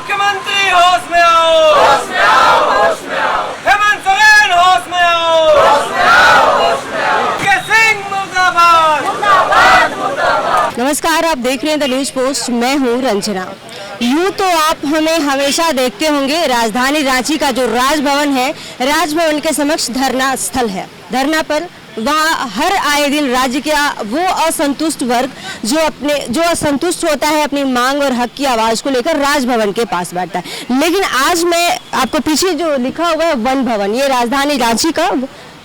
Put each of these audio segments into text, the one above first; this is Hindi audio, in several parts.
मुख्यमंत्री होश में आओ, होश में आओ, होश में आओ। हेमंत सोरेन होश में आओ, होश में आओ, होश में आओ। के सिंह मुर्दाबाद, मुर्दाबाद, मुर्दाबाद। नमस्कार, आप देख रहे हैं द न्यूज पोस्ट। मैं हूं रंजना। यूं तो आप हमें हमेशा देखते होंगे राजधानी रांची का जो राजभवन है, राजभवन के समक्ष धरना स्थल है। धरना पर वहाँ हर आए दिन राज्य का वो असंतुष्ट वर्ग जो असंतुष्ट होता है अपनी मांग और हक की आवाज को लेकर राजभवन के पास बैठता है। लेकिन आज मैं आपको पीछे जो लिखा हुआ है वन भवन, ये राजधानी रांची का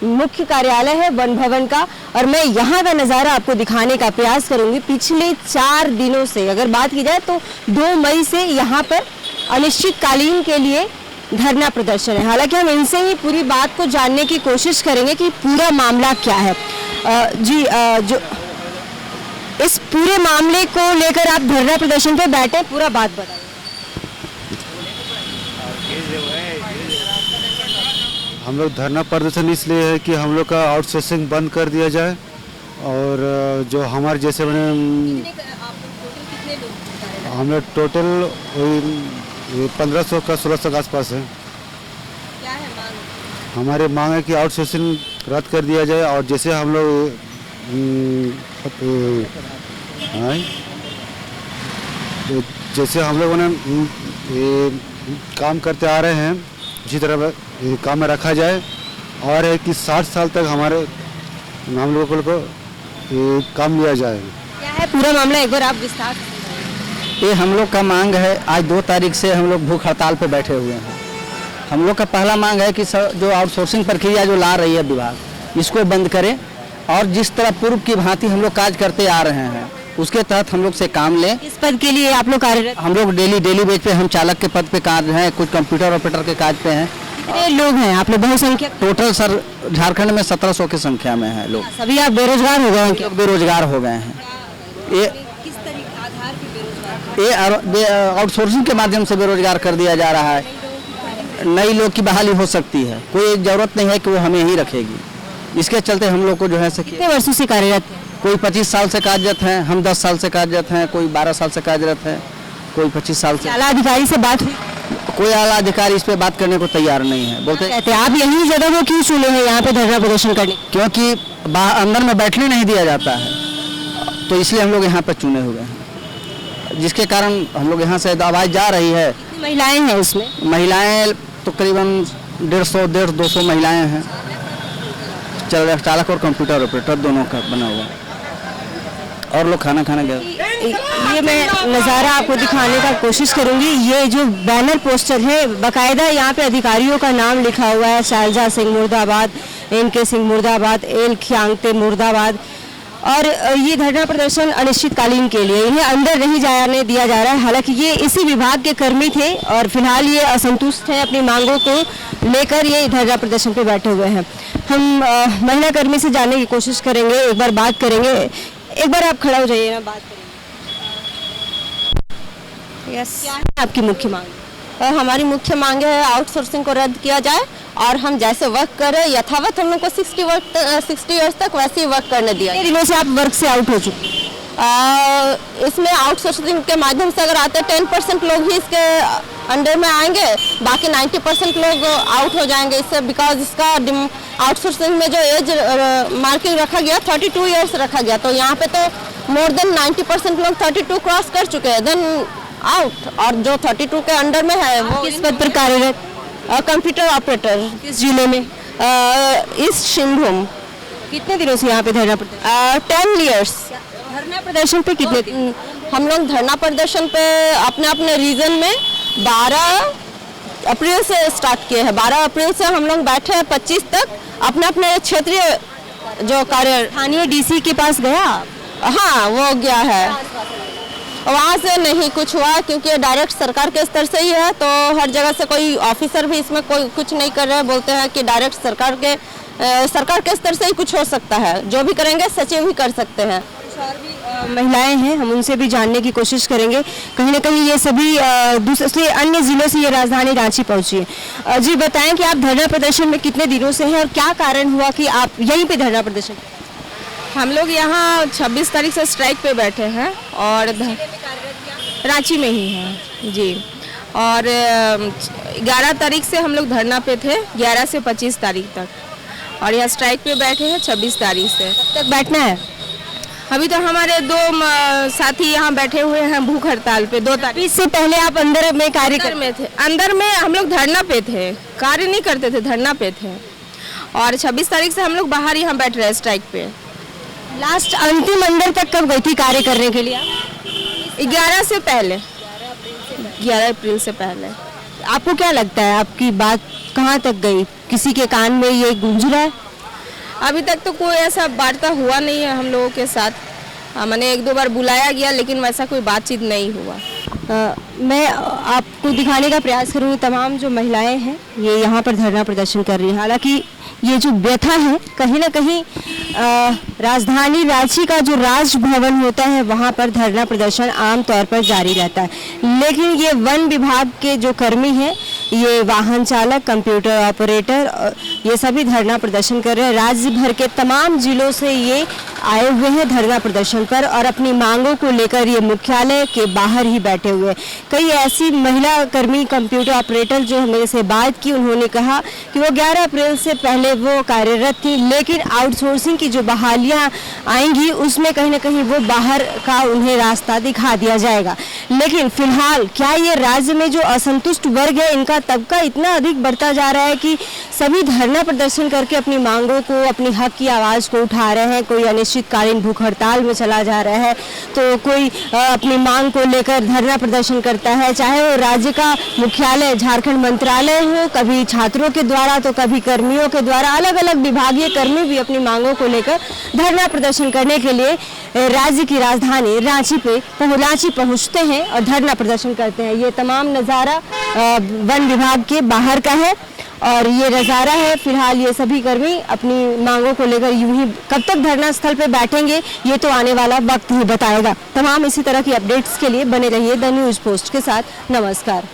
मुख्य कार्यालय है वन भवन का, और मैं यहाँ का नज़ारा आपको दिखाने का प्रयास करूंगी। पिछले 4 दिनों से अगर बात की जाए तो 2 मई से यहाँ पर अनिश्चितकालीन के लिए धरना प्रदर्शन है। हालांकि हम इनसे ही पूरी बात को जानने की कोशिश करेंगे कि पूरा मामला क्या है। जो इस पूरे मामले को लेकर आप धरना प्रदर्शन पे बैठे, पूरा बात बताइए। हम लोग धरना प्रदर्शन इसलिए है कि हम लोग का आउटसोर्सिंग बंद कर दिया जाए, और जो हमारे जैसे बने हम लोग टोटल 1500 का 1600 के आसपास है। क्या है मांग? हमारे मांग है कि आउटसोर्सिंग रद्द कर दिया जाए, और जैसे हम लोग जैसे हम लोगों ने काम करते आ रहे हैं उसी तरह काम में रखा जाए, और है कि 60 साल तक हमारे हम लोगों को काम लिया जाए। क्या है पूरा मामला, एक बार आप विस्तार से? ये हम लोग का मांग है। आज 2 तारीख से हम लोग भूख हड़ताल पे बैठे हुए हैं। हम लोग का पहला मांग है कि जो आउटसोर्सिंग प्रक्रिया जो ला रही है विभाग, इसको बंद करें, और जिस तरह पूर्व की भांति हम लोग काज करते आ रहे हैं उसके तहत हम लोग से काम लें। इस पद के लिए आप लोग कार्यरत? हम लोग डेली बेस पे हम चालक के पद पे काज हैं, कुछ कंप्यूटर ऑपरेटर के काज पे हैं। कितने लोग हैं आप लोग, बहुसंख्यक? टोटल सर झारखंड में 1700 की संख्या में है लोग। सभी आप बेरोजगार हो गए हैं क्या? लोग बेरोजगार हो गए हैं। ये किस तरीके आधार पे बेरोजगार? ये आउटसोर्सिंग के माध्यम से बेरोजगार कर दिया जा रहा है। नई लोग की बहाली हो सकती है, कोई जरूरत नहीं है कि वो हमें ही रखेगी। इसके चलते हम लोग को जो है कितने वर्षों से कार्यरत हैं? कोई 25 साल से कार्यरत हैं, हम 10 साल से कार्यरत हैं, कोई 12 साल से कार्यरत है, कोई 25 साल से। आला अधिकारी से बात हुई? कोई आला अधिकारी इस पे बात करने को तैयार नहीं है। बोलते कहते हैं आप यही जगह वो क्यों चुने हैं यहाँ पे धरना प्रदर्शन करने? क्योंकि अंदर में बैठने नहीं दिया जाता है, तो इसलिए हम लोग यहाँ पर चुने हुए हैं, जिसके कारण हम लोग यहाँ से आवाज़ जा रही है। कितनी महिलाएं हैं उसमें? महिलाएं तो करीबन 150-200 महिलाएं हैं। चालक और कंप्यूटर ऑपरेटर दोनों का बना हुआ है, और लोग खाना खाने गए। ये मैं नज़ारा आपको दिखाने का कोशिश करूंगी। ये जो बैनर पोस्टर है, बाकायदा यहाँ पे अधिकारियों का नाम लिखा हुआ है। शारजा सिंह मुर्दाबाद, NK सिंह मुर्दाबाद, एल खियांगते मुर्दाबाद। और ये धरना प्रदर्शन अनिश्चितकालीन के लिए, इन्हें अंदर नहीं जाने दिया जा रहा है। हालांकि ये इसी विभाग के कर्मी थे और फिलहाल ये असंतुष्ट हैं अपनी मांगों को लेकर, ये धरना प्रदर्शन पे बैठे हुए हैं। हम महिला कर्मी से जानने की कोशिश करेंगे, एक बार बात करेंगे। एक बार आप खड़ा हो जाइए ना, बात करेंगे। यस, क्या है आपकी मुख्य मांग? हमारी मुख्य मांग है आउटसोर्सिंग को रद्द किया जाए, और हम जैसे वर्क कर रहे हैं यथावत हम लोग को 60 इयर्स तक वैसे ही वर्क करने दिया। कितने दिनों से आप वर्क से आउट हो चुके हैं? इसमें आउटसोर्सिंग के माध्यम से अगर आते 10% लोग ही इसके अंडर में आएंगे, बाकी 90% लोग आउट हो जाएंगे इससे। बिकॉज इसका आउटसोर्सिंग में जो एज मार्किंग रखा गया 32 इयर्स रखा गया, तो यहाँ पे तो मोर देन 90% लोग 32 क्रॉस कर चुके हैं, देन आउट। और जो 32 के अंडर में है वो किस पद पर कार्यरत? Computer operator. किस जिले में? ईस्ट सिंहभूम। कितने दिनों से यहाँ पे धरना प्रदर्शन? 10 इयर्स। धरना प्रदर्शन पे कितने दिन? हम लोग धरना प्रदर्शन पे अपने अपने रीजन में 12 अप्रैल से स्टार्ट किए हैं। 12 अप्रैल से हम लोग बैठे हैं 25 तक। अपने अपने क्षेत्रीय जो कार्य, स्थानीय DC के पास गया? हाँ, वो गया है। वहाँ से नहीं कुछ हुआ, क्योंकि डायरेक्ट सरकार के स्तर से ही है, तो हर जगह से कोई ऑफिसर भी इसमें कोई कुछ नहीं कर रहे हैं। बोलते हैं कि डायरेक्ट सरकार के स्तर से ही कुछ हो सकता है, जो भी करेंगे सचिव ही कर सकते हैं। और भी महिलाएं हैं, हम उनसे भी जानने की कोशिश करेंगे। कहीं ना कहीं ये सभी दूसरे अन्य जिलों से ये राजधानी रांची पहुंची है। जी बताएं कि आप धरना प्रदर्शन में कितने दिनों से हैं और क्या कारण हुआ कि आप यहीं पे धरना प्रदर्शन? हम लोग यहाँ 26 तारीख से स्ट्राइक पे बैठे हैं और रांची में ही हैं जी। और 11 तारीख से हम लोग धरना पे थे, 11 से 25 तारीख तक, और यहाँ स्ट्राइक पे बैठे हैं 26 तारीख से। कब तक बैठना है? अभी तो हमारे 2 साथी यहाँ बैठे हुए हैं भूख हड़ताल पे 2 तारीख। इससे पहले आप अंदर में कार्य अंदर में थे, अंदर में हम लोग धरना पे थे, कार्य नहीं करते थे, धरना पे थे। और 26 तारीख से हम लोग बाहर यहाँ बैठ रहे हैं स्ट्राइक पे। लास्ट अंतिम अंदर तक कब गई थी कार्य करने के लिए? 11 से पहले, 11 अप्रैल से पहले। आपको क्या लगता है आपकी बात कहाँ तक गई? किसी के कान में ये गूंज रहा है? अभी तक तो कोई ऐसा वार्ता हुआ नहीं है हम लोगों के साथ। मैंने 1-2 बार बुलाया गया, लेकिन वैसा कोई बातचीत नहीं हुआ। मैं आपको दिखाने का प्रयास करूँगी तमाम जो महिलाएं हैं ये यहाँ पर धरना प्रदर्शन कर रही हैं। हालांकि ये जो व्यथा है कहीं ना कहीं राजधानी रांची का जो राजभवन होता है वहाँ पर धरना प्रदर्शन आमतौर पर जारी रहता है, लेकिन ये वन विभाग के जो कर्मी हैं, ये वाहन चालक, कंप्यूटर ऑपरेटर, ये सभी धरना प्रदर्शन कर रहे हैं। राज्य भर के तमाम जिलों से ये आए हुए हैं धरना प्रदर्शन पर और अपनी मांगों को लेकर ये मुख्यालय के बाहर ही बैठे हुए हैं। कई ऐसी महिला कर्मी, कंप्यूटर ऑपरेटर जो मेरे से बात की, उन्होंने कहा कि वो 11 अप्रैल से पहले वो कार्यरत थी, लेकिन आउटसोर्सिंग की जो बहालियां आएंगी उसमें कहीं ना कहीं वो बाहर का उन्हें रास्ता दिखा दिया जाएगा। लेकिन फिलहाल क्या ये राज्य में जो असंतुष्ट वर्ग है इनका तबका इतना अधिक बढ़ता जा रहा है कि सभी धरना प्रदर्शन करके अपनी मांगों को, अपनी हक की आवाज़ को उठा रहे हैं। कोई अनिश्चितकालीन भूख हड़ताल में चला जा रहा है, तो कोई अपनी मांग को लेकर धरना प्रदर्शन करता है, चाहे वो राज्य का मुख्यालय झारखंड मंत्रालय हो, कभी छात्रों के द्वारा तो कभी कर्मियों के द्वारा। अलग अलग विभागीय कर्मी भी अपनी मांगों को लेकर धरना प्रदर्शन करने के लिए राज्य की राजधानी रांची पहुंचते हैं और धरना प्रदर्शन करते हैं। ये तमाम नज़ारा वन विभाग के बाहर का है और ये नज़ारा है। फिलहाल ये सभी कर्मी अपनी मांगों को लेकर यूं ही कब तक धरना स्थल पर बैठेंगे ये तो आने वाला वक्त ही बताएगा। तमाम इसी तरह की अपडेट्स के लिए बने रहिए द न्यूज़ पोस्ट के साथ। नमस्कार।